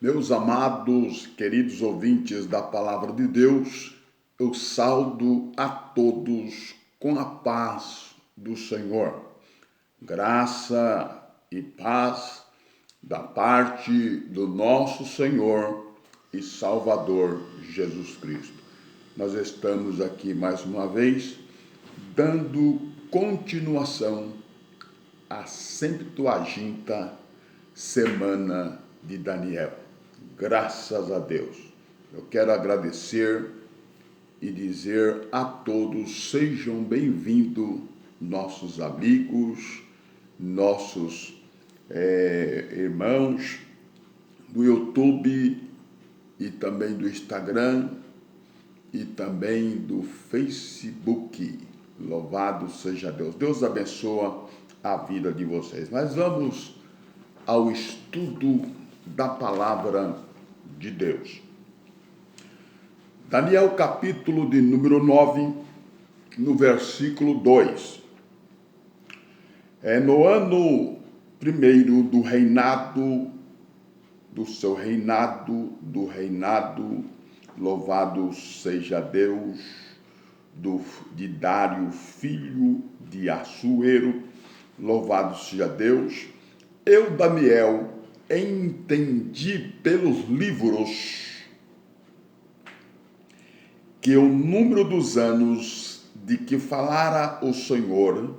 Meus amados, queridos ouvintes da Palavra de Deus, eu saudo a todos com a paz do Senhor. Graça e paz da parte do nosso Senhor e Salvador Jesus Cristo. Nós estamos aqui mais uma vez dando continuação à 70ª semana de Daniel. Graças a Deus. Eu quero agradecer e dizer a todos, sejam bem-vindos, nossos amigos, nossos irmãos do YouTube e também do Instagram e também do Facebook. Louvado seja Deus. Deus abençoa a vida de vocês. Mas vamos ao estudo da palavra de Deus. Daniel, capítulo de número 9, no versículo 2. No ano primeiro do reinado, louvado seja Deus, de Dário, filho de Assuero, louvado seja Deus, eu, Daniel, entendi pelos livros que o número dos anos de que falara o Senhor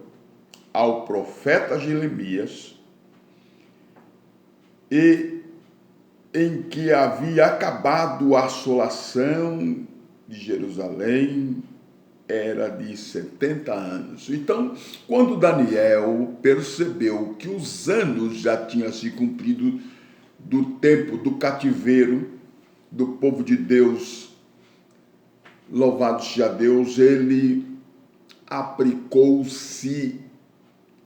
ao profeta Jeremias e em que havia acabado a assolação de Jerusalém era de 70 anos. Então, quando Daniel percebeu que os anos já tinham se cumprido do tempo do cativeiro do povo de Deus, louvado seja Deus, ele aplicou-se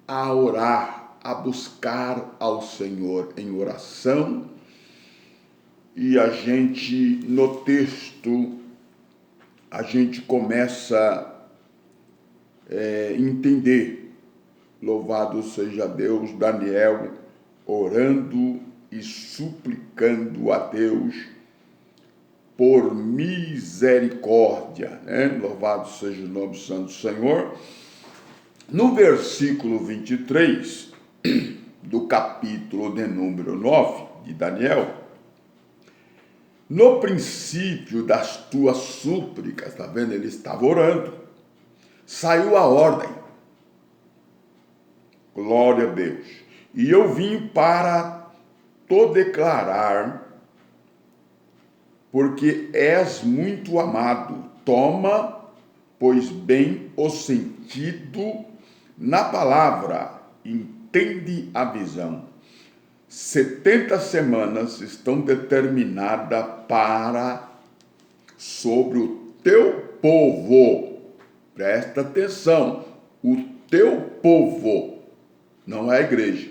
a orar, a buscar ao Senhor em oração. E a gente, no texto, a gente começa a entender, louvado seja Deus, Daniel orando e suplicando a Deus por misericórdia, né? Louvado seja o nome santo do Senhor. No versículo 23 do capítulo de número 9 de Daniel, no princípio das tuas súplicas, tá vendo? Ele estava orando, saiu a ordem, glória a Deus, e eu vim para te declarar, porque és muito amado, toma, pois bem, o sentido na palavra, entende a visão. 70 semanas estão determinadas sobre o teu povo. Presta atenção, o teu povo, não é a igreja.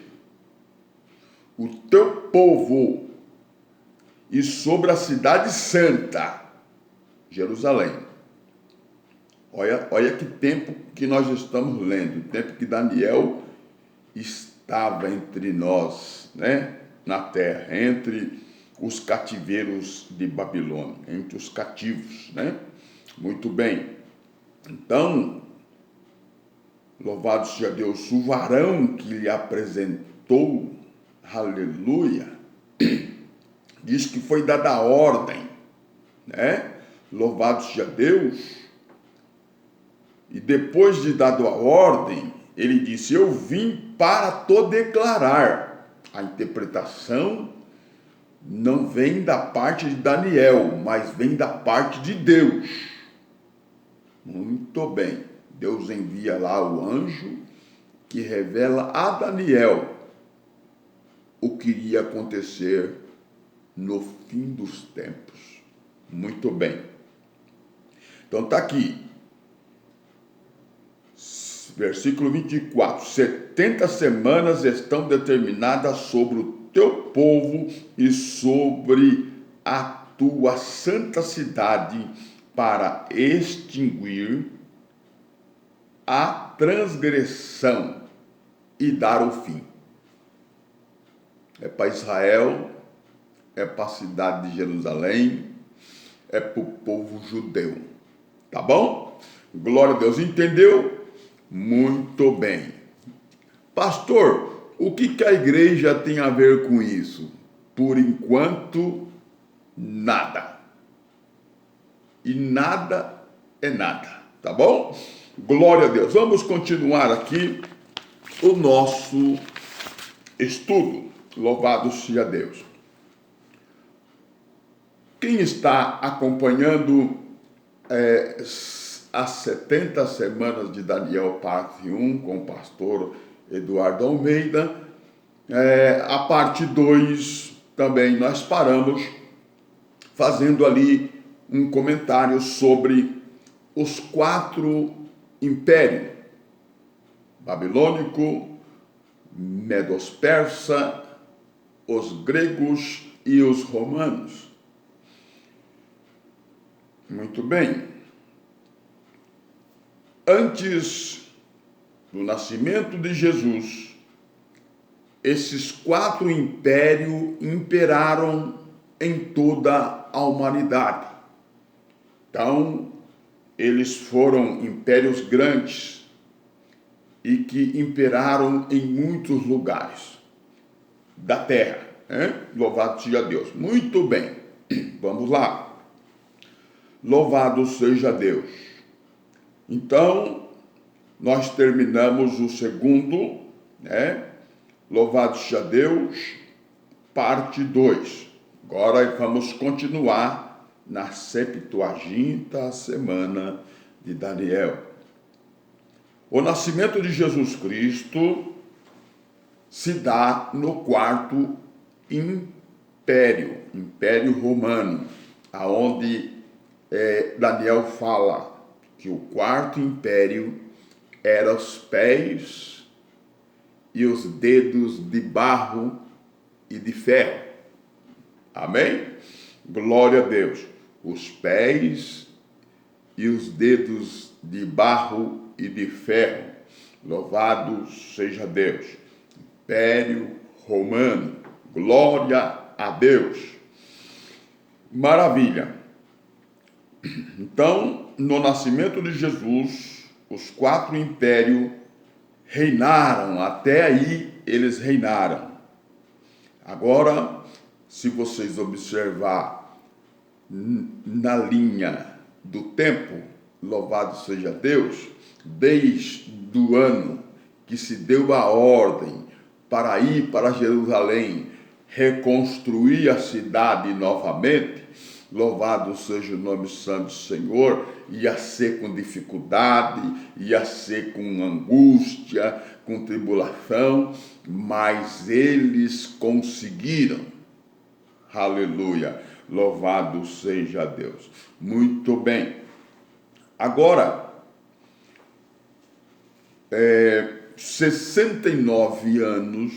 O teu povo e sobre a cidade santa, Jerusalém. Olha que tempo que nós estamos lendo, o tempo que Daniel estava entre nós, né, na terra, entre os cativeiros de Babilônia, entre os cativos, né? Muito bem. Então, louvado seja Deus, o varão que lhe apresentou, aleluia, diz que foi dada a ordem, né? Louvado seja Deus. E depois de dado a ordem, ele disse, eu vim para te declarar. A interpretação não vem da parte de Daniel, mas vem da parte de Deus. Muito bem. Deus envia lá o anjo que revela a Daniel o que iria acontecer no fim dos tempos. Muito bem. Então está aqui. Versículo 24, 70 semanas estão determinadas sobre o teu povo e sobre a tua santa cidade para extinguir a transgressão e dar o fim. É para Israel é para a cidade de Jerusalém, é para o povo judeu. Tá bom? Glória a Deus. Entendeu? Muito bem. Pastor, o que a igreja tem a ver com isso? Por enquanto, nada. E nada é nada. Tá bom? Glória a Deus. Vamos continuar aqui o nosso estudo. Louvado seja Deus. Quem está acompanhando as 70 semanas de Daniel, parte 1, com o pastor Eduardo Almeida, a parte 2 também nós paramos fazendo ali um comentário sobre os 4 impérios: babilônico, medos-persa, os gregos e os romanos. Muito bem. Antes do nascimento de Jesus, esses 4 impérios imperaram em toda a humanidade. Então, eles foram impérios grandes e que imperaram em muitos lugares da terra. Louvado seja Deus. Muito bem. Vamos lá. Louvado seja Deus. Então, nós terminamos o segundo, Louvado seja Deus, parte 2. Agora vamos continuar na 70ª semana de Daniel. O nascimento de Jesus Cristo se dá no 4º império, Império Romano, aonde Daniel fala que o 4º império era os pés e os dedos de barro e de ferro. Amém? Glória a Deus. Os pés e os dedos de barro e de ferro. Louvado seja Deus. Império Romano. Glória a Deus. Maravilha. Então, no nascimento de Jesus, os 4 impérios reinaram, até aí eles reinaram. Agora, se vocês observar na linha do tempo, louvado seja Deus, desde o ano que se deu a ordem para ir para Jerusalém, reconstruir a cidade novamente, louvado seja o nome santo do Senhor, ia ser com dificuldade, ia ser com angústia, com tribulação, mas eles conseguiram. Aleluia, louvado seja Deus. Muito bem. Agora, 69 anos,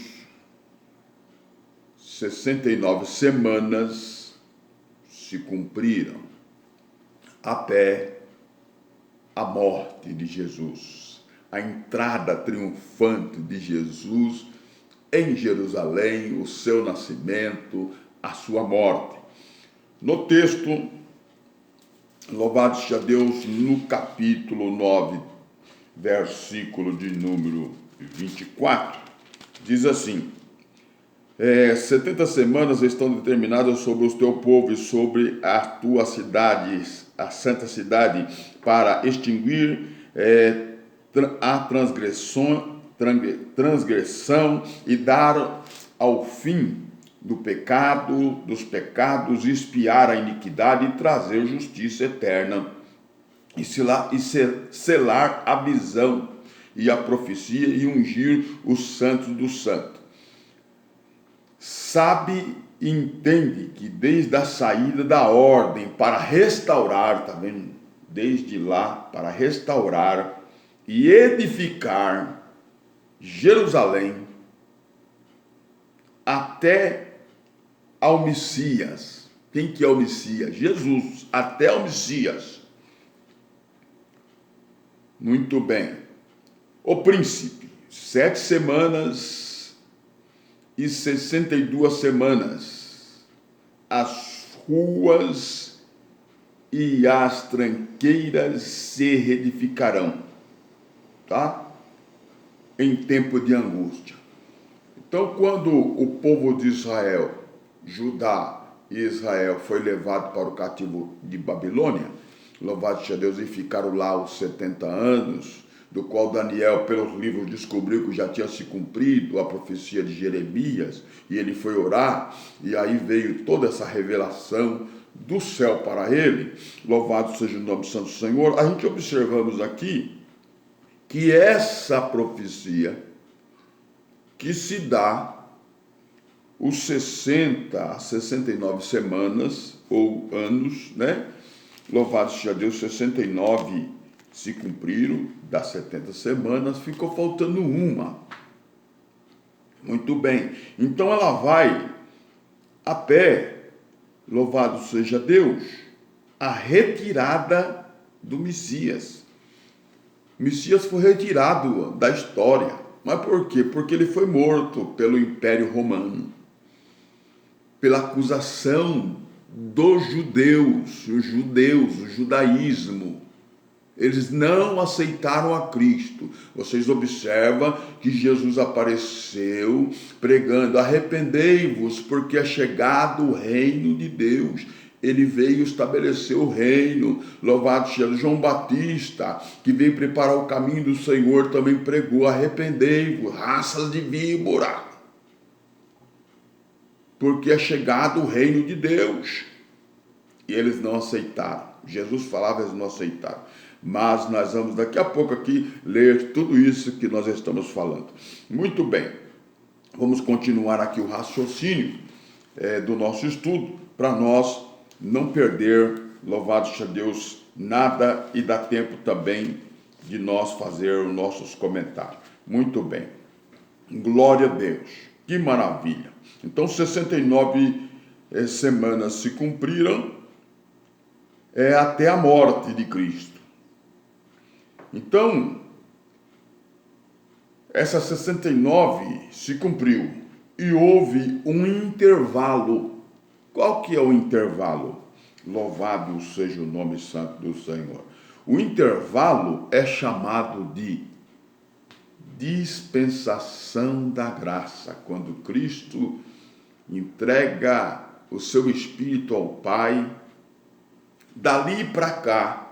69 semanas se cumpriram até a morte de Jesus, a entrada triunfante de Jesus em Jerusalém, o seu nascimento, a sua morte. No texto, louvado seja Deus, no capítulo 9, versículo de número 24, diz assim: 70 semanas estão determinadas sobre o teu povo e sobre a tua cidade, a santa cidade, para extinguir a transgressão e dar ao fim dos pecados, expiar a iniquidade e trazer justiça eterna, e selar a visão e a profecia e ungir os santos dos santos. Sabe e entende que desde a saída da ordem para restaurar, tá vendo? Desde lá, para restaurar e edificar Jerusalém até ao Messias. Quem que é o Messias? Jesus, até ao Messias. Muito bem. O príncipe, 7 semanas e 62 semanas as ruas e as tranqueiras se reedificarão, tá? Em tempo de angústia. Então, quando o povo de Israel, Judá e Israel foi levado para o cativo de Babilônia, louvado seja Deus, e ficaram lá os 70 anos, do qual Daniel, pelos livros, descobriu que já tinha se cumprido a profecia de Jeremias, e ele foi orar, e aí veio toda essa revelação do céu para ele, louvado seja o nome do Santo Senhor. A gente observamos aqui que essa profecia que se dá os 60 a 69 semanas ou anos, né? Louvado seja Deus, 69 se cumpriram, das 70 semanas, ficou faltando uma. Muito bem, então ela vai até, louvado seja Deus, a retirada do Messias. O Messias foi retirado da história. Mas por quê? Porque ele foi morto pelo Império Romano, pela acusação dos judeus, o judaísmo. Eles não aceitaram a Cristo. Vocês observam que Jesus apareceu pregando: arrependei-vos, porque é chegado o reino de Deus. Ele veio estabelecer o reino. Louvado seja João Batista, que veio preparar o caminho do Senhor, também pregou: arrependei-vos, raças de víbora, porque é chegado o reino de Deus. E eles não aceitaram. Jesus falava, eles não aceitaram. Mas nós vamos daqui a pouco aqui ler tudo isso que nós estamos falando. Muito bem, vamos continuar aqui o raciocínio do nosso estudo, para nós não perder, louvado seja Deus, nada, e dá tempo também de nós fazer os nossos comentários. Muito bem, glória a Deus, que maravilha. Então 69 semanas se cumpriram até a morte de Cristo. Então, essa 69 se cumpriu e houve um intervalo. Qual que é o intervalo? Louvado seja o nome santo do Senhor. O intervalo é chamado de dispensação da graça, quando Cristo entrega o seu Espírito ao Pai. Dali para cá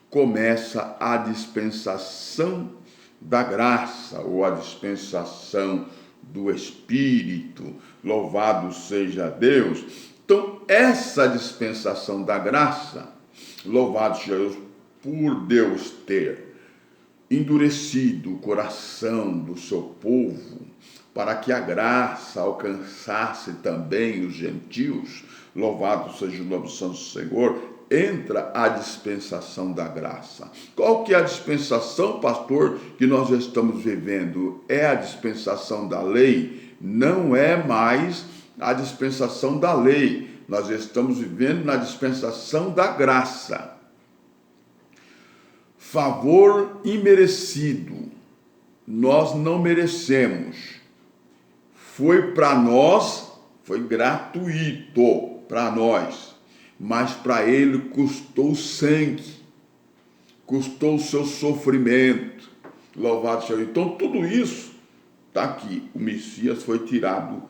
começa a dispensação da graça, ou a dispensação do Espírito. Louvado seja Deus. Então, essa dispensação da graça, louvado seja Deus, por Deus ter endurecido o coração do seu povo, para que a graça alcançasse também os gentios, louvado seja o nome do Santo Senhor, entra a dispensação da graça. Qual que é a dispensação, pastor, que nós estamos vivendo? É a dispensação da lei? Não é mais a dispensação da lei. Nós estamos vivendo na dispensação da graça. Favor imerecido. Nós não merecemos. Foi para nós, foi gratuito para nós. Mas para ele custou sangue, custou o seu sofrimento. Louvado seja Deus. Então tudo isso está aqui. O Messias foi tirado,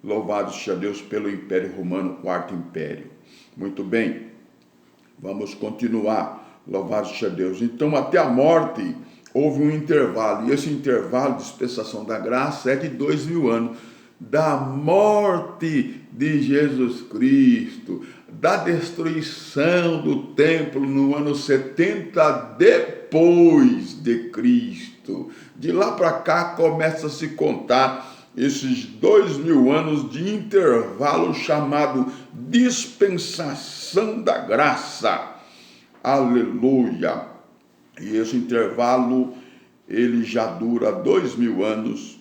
louvado seja Deus, pelo Império Romano, quarto Império. Muito bem, vamos continuar. Louvado seja Deus. Então até a morte houve um intervalo, e esse intervalo de dispensação da graça é de 2000 anos. Da morte de Jesus Cristo, da destruição do templo no ano 70 depois de Cristo. De lá para cá começa a se contar esses 2000 anos de intervalo chamado dispensação da graça. Aleluia! E esse intervalo, ele já dura 2000 anos.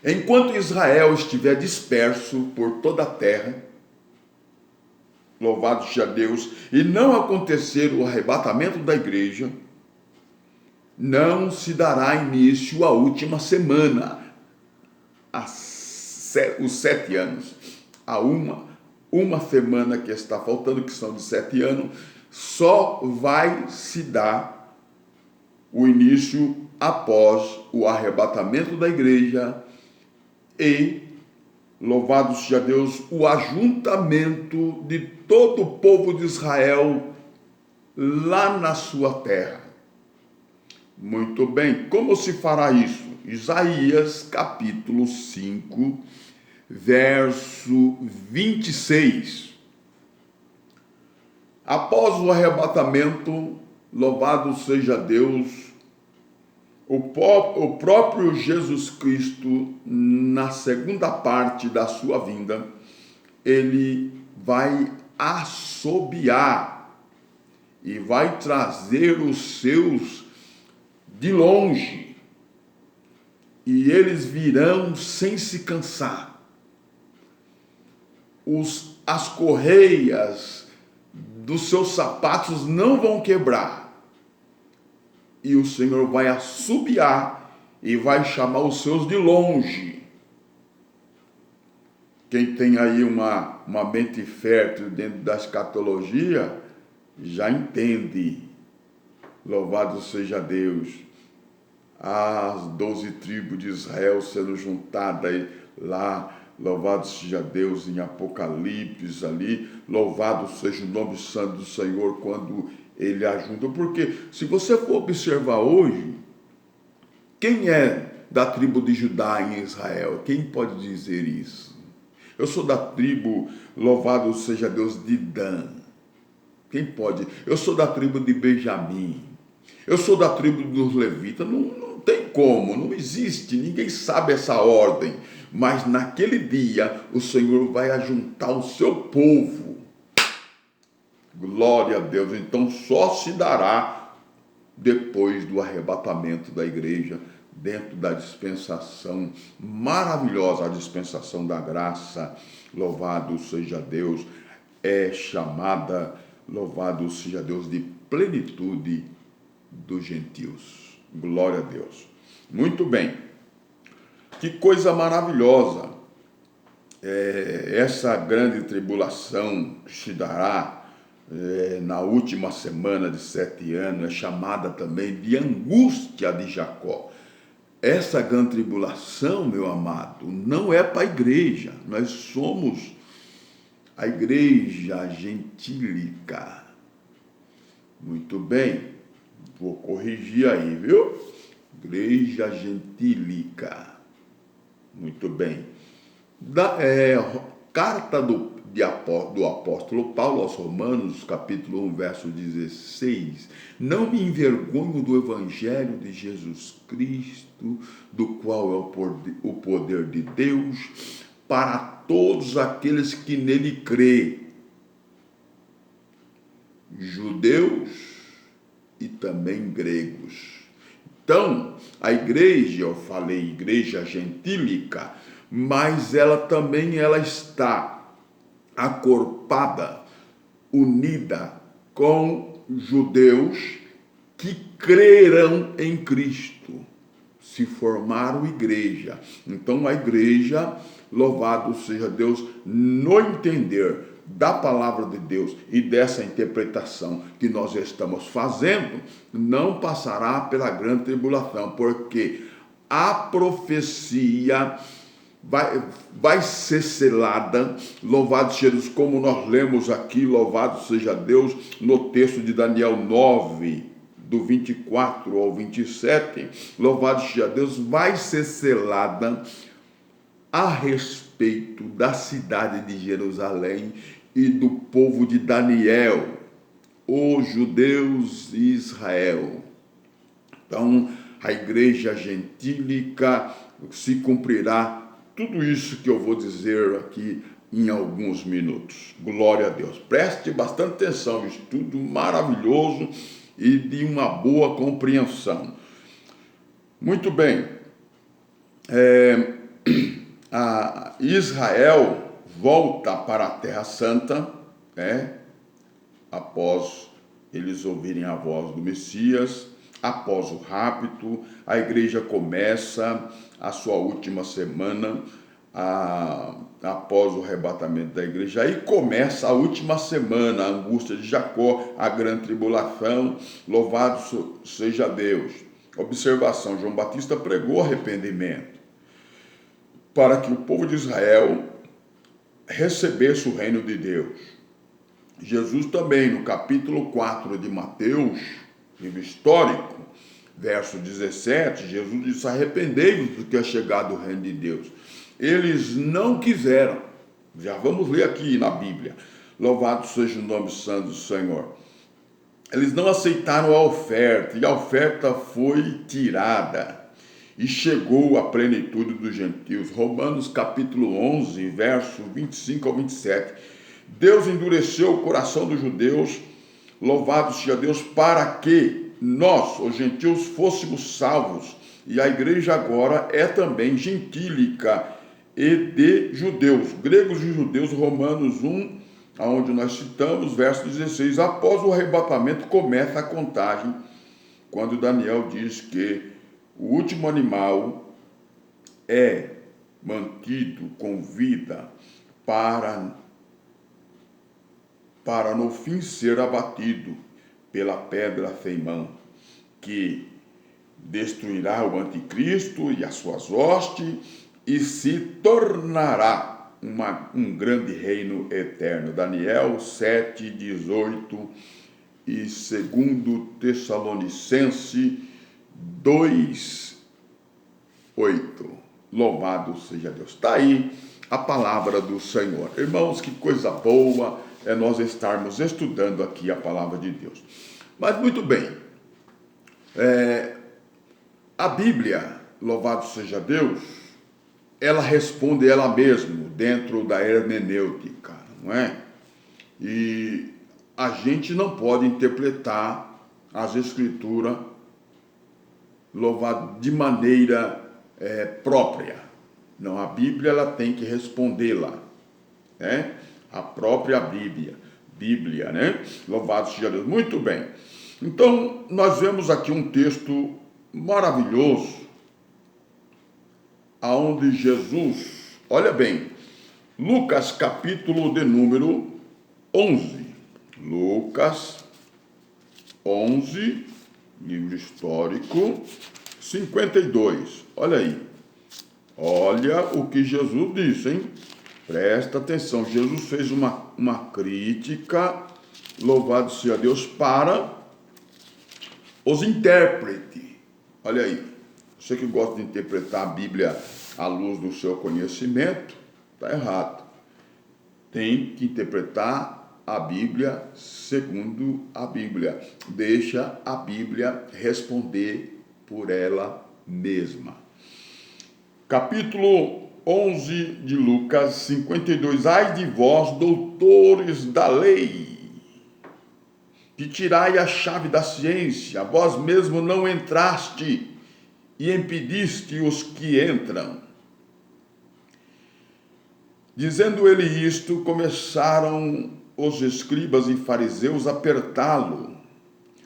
Enquanto Israel estiver disperso por toda a terra, louvado seja Deus, e não acontecer o arrebatamento da igreja, não se dará início à última semana, os 7 anos. a uma semana que está faltando, que são de 7 anos, só vai se dar o início após o arrebatamento da igreja e, louvado seja Deus, o ajuntamento de todo o povo de Israel lá na sua terra. Muito bem, como se fará isso? Isaías capítulo 5, verso 26. Após o arrebatamento, louvado seja Deus, o próprio Jesus Cristo, na segunda parte da sua vinda, ele vai assobiar e vai trazer os seus de longe, e eles virão sem se cansar. As correias dos seus sapatos não vão quebrar, e o Senhor vai assobiar e vai chamar os seus de longe. Quem tem aí uma mente fértil dentro da escatologia já entende. Louvado seja Deus. As 12 tribos de Israel sendo juntadas lá, louvado seja Deus, em Apocalipse ali, louvado seja o nome santo do Senhor quando ele ajunta. Porque se você for observar hoje, quem é da tribo de Judá em Israel? Quem pode dizer isso? Eu sou da tribo, louvado seja Deus, de Dan. Quem pode? Eu sou da tribo de Benjamim. Eu sou da tribo dos levitas. Não tem como, não existe, ninguém sabe essa ordem. Mas naquele dia o Senhor vai ajuntar o seu povo. Glória a Deus. Então só se dará depois do arrebatamento da igreja, dentro da dispensação maravilhosa, a dispensação da graça. Louvado seja Deus. É chamada, louvado seja Deus, de plenitude dos gentios. Glória a Deus. Muito bem. Que coisa maravilhosa. Essa grande tribulação se dará na última semana de 7 anos. É chamada também de angústia de Jacó. Essa grande tribulação, meu amado, não é para a igreja. Nós somos a igreja gentílica. Muito bem. Vou corrigir aí, viu? Igreja gentílica. Muito bem. Carta do apóstolo Paulo aos Romanos, capítulo 1, verso 16. Não me envergonho do evangelho de Jesus Cristo, do qual é o poder de Deus, para todos aqueles que nele crêem, judeus e também gregos. Então, a igreja, eu falei igreja gentílica, mas ela também está acorpada, unida com judeus que crerão em Cristo, se formaram igreja. Então a igreja, louvado seja Deus, no entender da palavra de Deus e dessa interpretação que nós estamos fazendo, não passará pela grande tribulação, porque a profecia vai ser selada, louvado seja Deus, como nós lemos aqui, louvado seja Deus, no texto de Daniel 9, do 24 ao 27, louvado seja Deus, vai ser selada a respeito da cidade de Jerusalém e do povo de Daniel, os judeus e Israel. Então, a igreja gentílica se cumprirá tudo isso que eu vou dizer aqui em alguns minutos. Glória a Deus. Preste bastante atenção, estudo maravilhoso e de uma boa compreensão. Muito bem. Israel volta para a Terra Santa, após eles ouvirem a voz do Messias. Após o rapto, a igreja começa a sua última semana, após o arrebatamento da igreja. Aí começa a última semana, a angústia de Jacó, a grande tribulação, louvado seja Deus. Observação, João Batista pregou arrependimento para que o povo de Israel recebesse o reino de Deus. Jesus também, no capítulo 4 de Mateus, livro histórico, verso 17, Jesus disse: arrependei-vos do que é chegado o reino de Deus. Eles não quiseram. Já vamos ler aqui na Bíblia. Louvado seja o nome santo do Senhor. Eles não aceitaram a oferta, e a oferta foi tirada. E chegou a plenitude dos gentios. Romanos capítulo 11, verso 25 ao 27. Deus endureceu o coração dos judeus, louvado seja Deus, para que nós, os gentios, fôssemos salvos. E a igreja agora é também gentílica e de judeus, gregos e judeus. Romanos 1, onde nós citamos, verso 16. Após o arrebatamento começa a contagem, quando Daniel diz que o último animal é mantido com vida para no fim ser abatido pela pedra sem mão, que destruirá o anticristo e as suas hostes e se tornará um grande reino eterno. Daniel 7, 18 e 2 Tessalonicenses 2, 8. Louvado seja Deus. Está aí a palavra do Senhor. Irmãos, que coisa boa é nós estarmos estudando aqui a palavra de Deus. Mas muito bem, a Bíblia, louvado seja Deus, ela responde ela mesma dentro da hermenêutica, não é? E a gente não pode interpretar as Escrituras, louvado, de maneira própria. Não, a Bíblia ela tem que respondê-la, né? A própria Bíblia, né? Louvado seja Deus. Muito bem. Então, nós vemos aqui um texto maravilhoso, aonde Jesus, olha bem, Lucas capítulo de número 11. Lucas 11, livro histórico, 52. Olha aí. Olha o que Jesus disse, hein? Presta atenção. Jesus fez uma crítica, louvado seja Deus, para os intérpretes. Olha aí. Você que gosta de interpretar a Bíblia à luz do seu conhecimento, está errado. Tem que interpretar a Bíblia segundo a Bíblia. Deixa a Bíblia responder por ela mesma. Capítulo 11 de Lucas 52. Ai de vós, doutores da lei, que tirai a chave da ciência, vós mesmo não entraste e impediste os que entram. Dizendo ele isto, começaram os escribas e fariseus a apertá-lo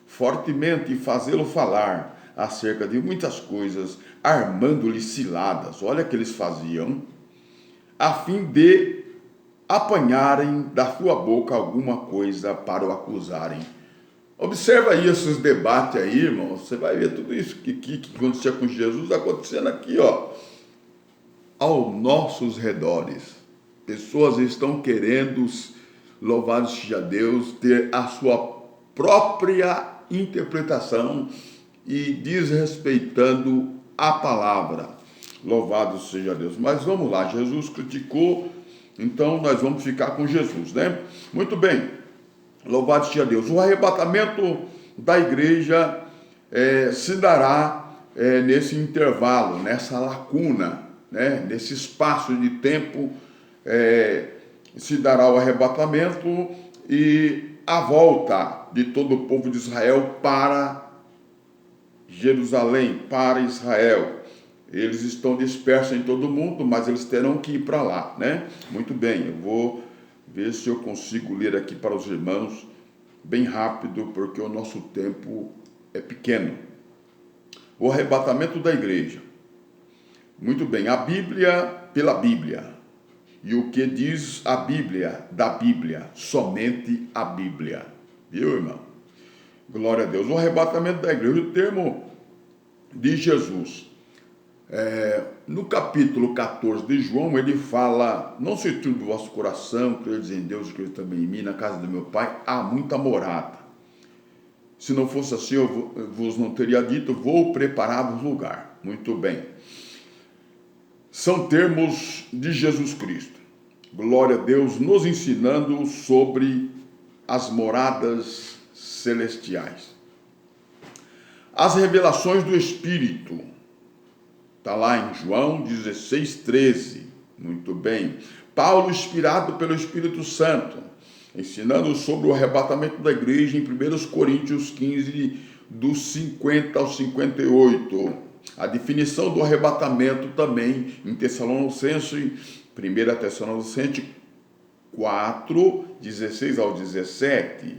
fortemente e fazê-lo falar acerca de muitas coisas, armando-lhe ciladas. Olha o que eles faziam, a fim de apanharem da sua boca alguma coisa para o acusarem. Observa aí esses debates aí, irmão. Você vai ver tudo isso que acontecia com Jesus acontecendo aqui, ó, aos nossos redores. Pessoas estão querendo, louvado seja Deus, ter a sua própria interpretação e desrespeitando a palavra. Louvado seja Deus. Mas vamos lá, Jesus criticou, então nós vamos ficar com Jesus, né? Muito bem. Louvado seja Deus. O arrebatamento da igreja se dará nesse intervalo, nessa lacuna, né? Nesse espaço de tempo, se dará o arrebatamento e a volta de todo o povo de Israel para Jerusalém, para Israel. Eles estão dispersos em todo o mundo, mas eles terão que ir para lá, né? Muito bem, eu vou ver se eu consigo ler aqui para os irmãos bem rápido, porque o nosso tempo é pequeno. O arrebatamento da igreja. Muito bem, a Bíblia pela Bíblia. E o que diz a Bíblia, da Bíblia? Somente a Bíblia. Viu, irmão? Glória a Deus. O arrebatamento da igreja, o termo de Jesus. No capítulo 14 de João, ele fala: não se turbe o vosso coração, credes em Deus e credes também em mim, na casa do meu Pai há muita morada. Se não fosse assim, eu vos não teria dito, vou preparar-vos lugar. Muito bem. São termos de Jesus Cristo. Glória a Deus, nos ensinando sobre as moradas celestiais. As revelações do Espírito. Está lá em João 16:13. Muito bem. Paulo, inspirado pelo Espírito Santo, ensinando sobre o arrebatamento da igreja em 1 Coríntios 15, dos 50 ao 58. A definição do arrebatamento também em Tessalonicenses, 1 Tessalonicenses 4, 16 ao 17.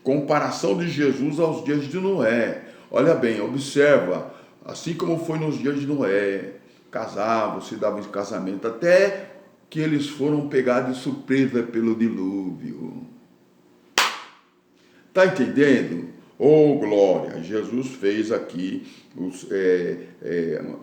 Comparação de Jesus aos dias de Noé. Olha bem, observa, assim como foi nos dias de Noé, casavam, se davam em casamento, até que eles foram pegados de surpresa pelo dilúvio. Está entendendo? Oh, glória! Jesus fez aqui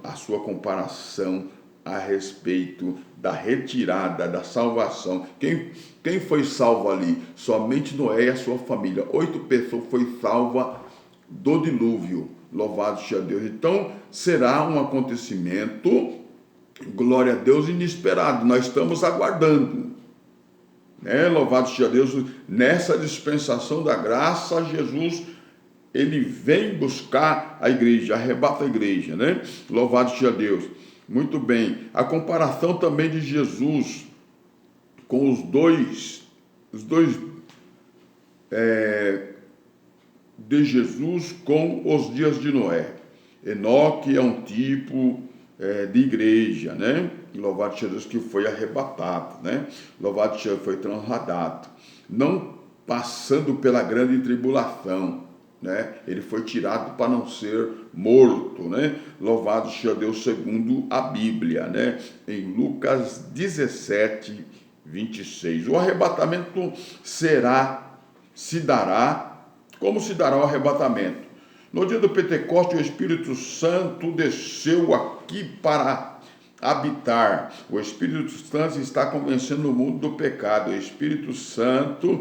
a sua comparação a respeito da retirada, da salvação. Quem foi salvo ali? Somente Noé e a sua família. 8 pessoas foi salva do dilúvio. Louvado seja Deus. Então, será um acontecimento, glória a Deus, inesperado. Nós estamos aguardando. Louvado seja Deus. Nessa dispensação da graça, Jesus, ele vem buscar a igreja, arrebata a igreja, né? Louvado seja Deus. Muito bem. A comparação também de Jesus com os dois de Jesus com os dias de Noé. Enoque é um tipo de igreja, né? Louvado seja Deus, que foi arrebatado, né? Louvado seja Deus, foi transladado. Não passando pela grande tribulação, né? Ele foi tirado para não ser morto, né? Louvado seja Deus, segundo a Bíblia, né? Em Lucas 17, 26. O arrebatamento se dará. Como se dará o arrebatamento? No dia do Pentecostes, o Espírito Santo desceu aqui para habitar. O Espírito Santo está convencendo o mundo do pecado. O Espírito Santo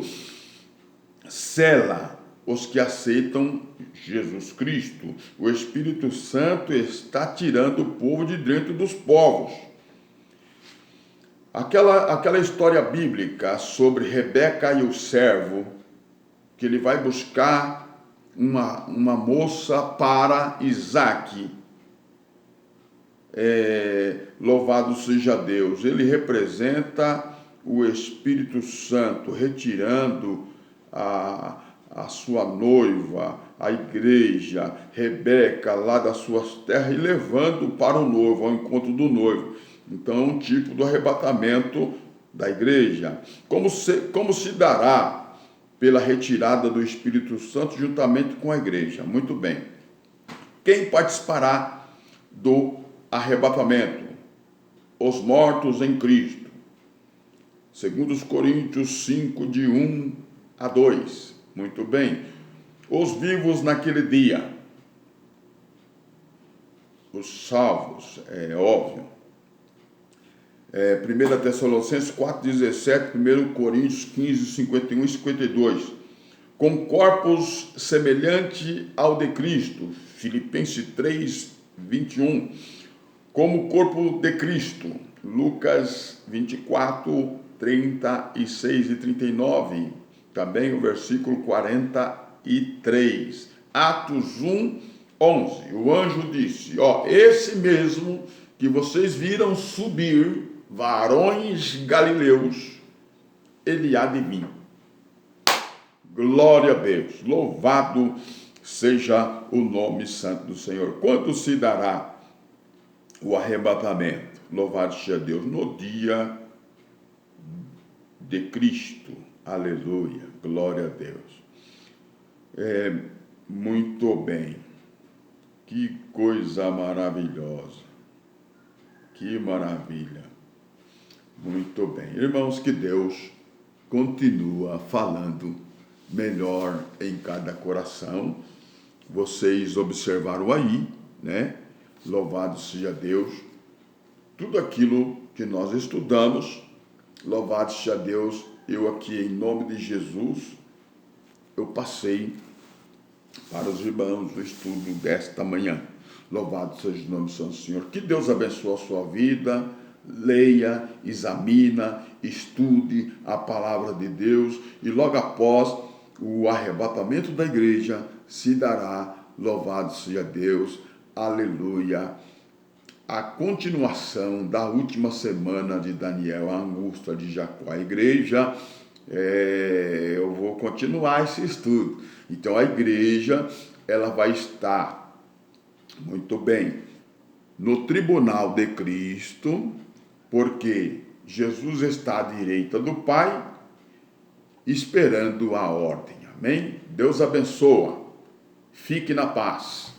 sela os que aceitam Jesus Cristo. O Espírito Santo está tirando o povo de dentro dos povos. Aquela história bíblica sobre Rebeca e o servo, que ele vai buscar uma moça para Isaac. Louvado seja Deus. Ele representa o Espírito Santo, retirando a sua noiva, a igreja, Rebeca, lá das suas terras, e levando para o noivo, ao encontro do noivo. Então, é um tipo do arrebatamento da igreja. Como se dará? Pela retirada do Espírito Santo juntamente com a igreja. Muito bem. Quem participará do arrebatamento? Os mortos em Cristo. Segundo os Coríntios 5, de 1 a 2. Muito bem. Os vivos naquele dia. Os salvos, é óbvio. 1 Tessalonicenses 4,17, 1 Coríntios 15, 51 e 52. Com corpos semelhante ao de Cristo, Filipenses 3, 21. Como corpo de Cristo, Lucas 24, 36 e 39. Também o versículo 43. Atos 1, 11. O anjo disse, esse mesmo que vocês viram subir, varões galileus, ele há de vir. Glória a Deus, louvado seja o nome santo do Senhor. Quando se dará o arrebatamento? Louvado seja Deus, no dia de Cristo. Aleluia, glória a Deus. Muito bem, que coisa maravilhosa, que maravilha. Muito bem. Irmãos, que Deus continua falando melhor em cada coração. Vocês observaram aí, né? Louvado seja Deus. Tudo aquilo que nós estudamos, louvado seja Deus, eu aqui em nome de Jesus, eu passei para os irmãos o estudo desta manhã. Louvado seja o nome do Santo Senhor. Que Deus abençoe a sua vida. Leia, examina, estude a palavra de Deus e logo após o arrebatamento da igreja se dará, louvado seja Deus, aleluia, a continuação da última semana de Daniel, a angústia de Jacó. A igreja, eu vou continuar esse estudo. Então a igreja, ela vai estar, muito bem, no tribunal de Cristo, porque Jesus está à direita do Pai, esperando a ordem. Amém? Deus abençoa. Fique na paz.